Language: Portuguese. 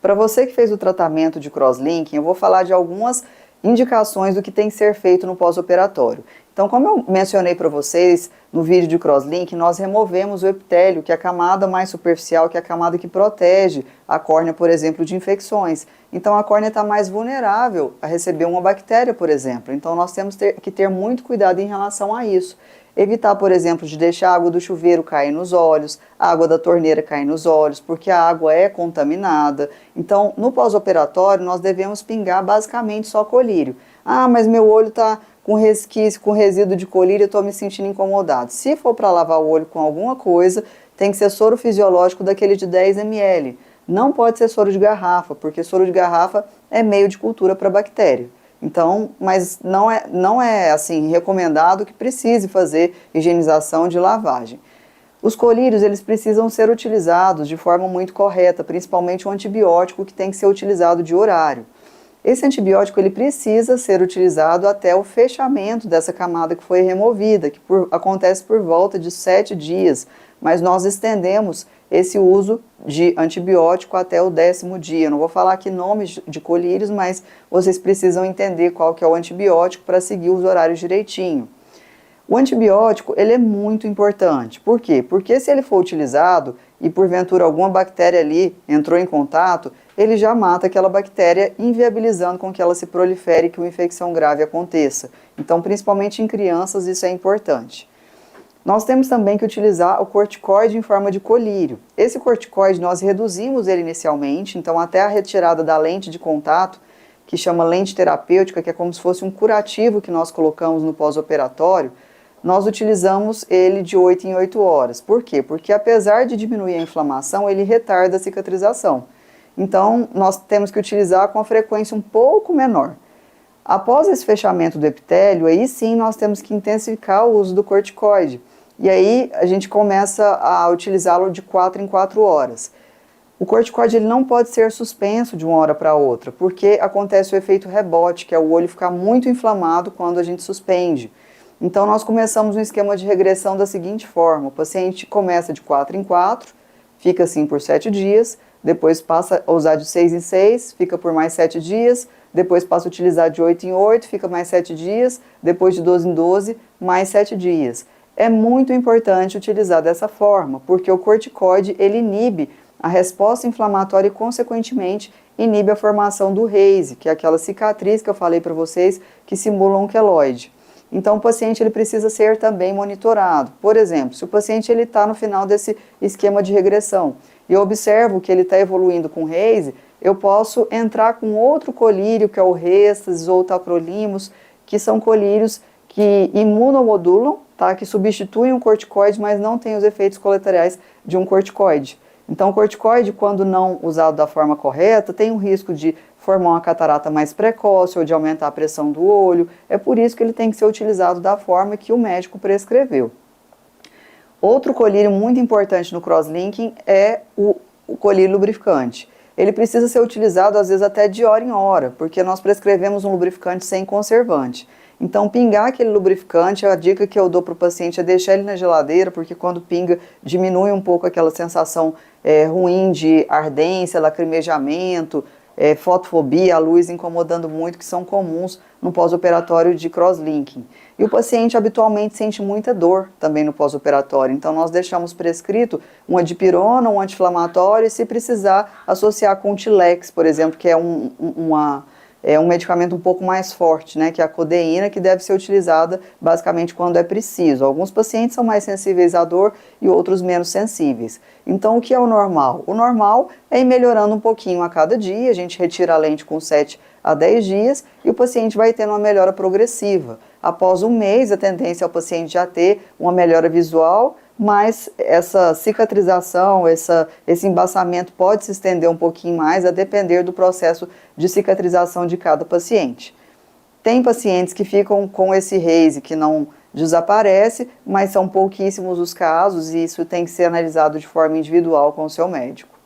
Para você que fez o tratamento de crosslinking, eu vou falar de algumas indicações do que tem que ser feito no pós-operatório. Então, como eu mencionei para vocês no vídeo de crosslinking, nós removemos o epitélio, que é a camada mais superficial, que é a camada que protege a córnea, por exemplo, de infecções. Então, a córnea está mais vulnerável a receber uma bactéria, por exemplo. Então, nós temos que ter muito cuidado em relação a isso. Evitar, por exemplo, de deixar a água do chuveiro cair nos olhos, a água da torneira cair nos olhos, porque a água é contaminada. Então, no pós-operatório, nós devemos pingar basicamente só colírio. Ah, mas meu olho está com resquício, com resíduo de colírio, eu estou me sentindo incomodado. Se for para lavar o olho com alguma coisa, tem que ser soro fisiológico daquele de 10 ml. Não pode ser soro de garrafa, porque soro de garrafa é meio de cultura para bactéria. Então, mas não é assim recomendado que precise fazer higienização de lavagem. Os colírios, eles precisam ser utilizados de forma muito correta, principalmente o antibiótico que tem que ser utilizado de horário. Esse antibiótico, ele precisa ser utilizado até o fechamento dessa camada que foi removida, que acontece por volta de 7 dias, mas nós estendemos esse uso de antibiótico até o 10º dia. Eu não vou falar aqui nomes de colírios, mas vocês precisam entender qual que é o antibiótico para seguir os horários direitinho. O antibiótico, ele é muito importante. Por quê? Porque se ele for utilizado e porventura alguma bactéria ali entrou em contato, ele já mata aquela bactéria, inviabilizando com que ela se prolifere e que uma infecção grave aconteça. Então, principalmente em crianças, isso é importante. Nós temos também que utilizar o corticoide em forma de colírio. Esse corticoide, nós reduzimos ele inicialmente, então até a retirada da lente de contato, que chama lente terapêutica, que é como se fosse um curativo que nós colocamos no pós-operatório, nós utilizamos ele de 8 em 8 horas. Por quê? Porque apesar de diminuir a inflamação, ele retarda a cicatrização. Então, nós temos que utilizar com a frequência um pouco menor. Após esse fechamento do epitélio, aí sim nós temos que intensificar o uso do corticoide. E aí a gente começa a utilizá-lo de 4 em 4 horas. O corticoide ele não pode ser suspenso de uma hora para outra, porque acontece o efeito rebote, que é o olho ficar muito inflamado quando a gente suspende. Então nós começamos um esquema de regressão da seguinte forma: o paciente começa de 4 em 4, fica assim por 7 dias, depois passa a usar de 6 em 6, fica por mais 7 dias, depois passa a utilizar de 8 em 8, fica mais 7 dias, depois de 12 em 12, mais 7 dias. É muito importante utilizar dessa forma, porque o corticoide ele inibe a resposta inflamatória e, consequentemente, inibe a formação do RASE, que é aquela cicatriz que eu falei para vocês que simula um queloide. Então, o paciente ele precisa ser também monitorado. Por exemplo, se o paciente está no final desse esquema de regressão e eu observo que ele está evoluindo com RASE, eu posso entrar com outro colírio, que é o Restasis ou o Tacrolimus, que são colírios que imunomodulam, tá? Que substituem um corticoide, mas não têm os efeitos colaterais de um corticoide. Então, o corticoide, quando não usado da forma correta, tem um risco de formar uma catarata mais precoce ou de aumentar a pressão do olho. É por isso que ele tem que ser utilizado da forma que o médico prescreveu. Outro colírio muito importante no crosslinking é o colírio lubrificante. Ele precisa ser utilizado, às vezes, até de hora em hora, porque nós prescrevemos um lubrificante sem conservante. Então, pingar aquele lubrificante, a dica que eu dou para o paciente é deixar ele na geladeira, porque quando pinga, diminui um pouco aquela sensação ruim de ardência, lacrimejamento, fotofobia, a luz incomodando muito, que são comuns no pós-operatório de crosslinking. E o paciente habitualmente sente muita dor também no pós-operatório, então nós deixamos prescrito uma dipirona, um anti-inflamatório, e se precisar associar com o Tilex, por exemplo, que é um medicamento um pouco mais forte, né, que é a codeína, que deve ser utilizada basicamente quando é preciso. Alguns pacientes são mais sensíveis à dor e outros menos sensíveis. Então, o que é o normal? O normal é ir melhorando um pouquinho a cada dia, a gente retira a lente com 7 a 10 dias e o paciente vai tendo uma melhora progressiva. Após um mês, a tendência é o paciente já ter uma melhora visual, mas essa cicatrização, esse embaçamento pode se estender um pouquinho mais, a depender do processo de cicatrização de cada paciente. Tem pacientes que ficam com esse RASE que não desaparece, mas são pouquíssimos os casos e isso tem que ser analisado de forma individual com o seu médico.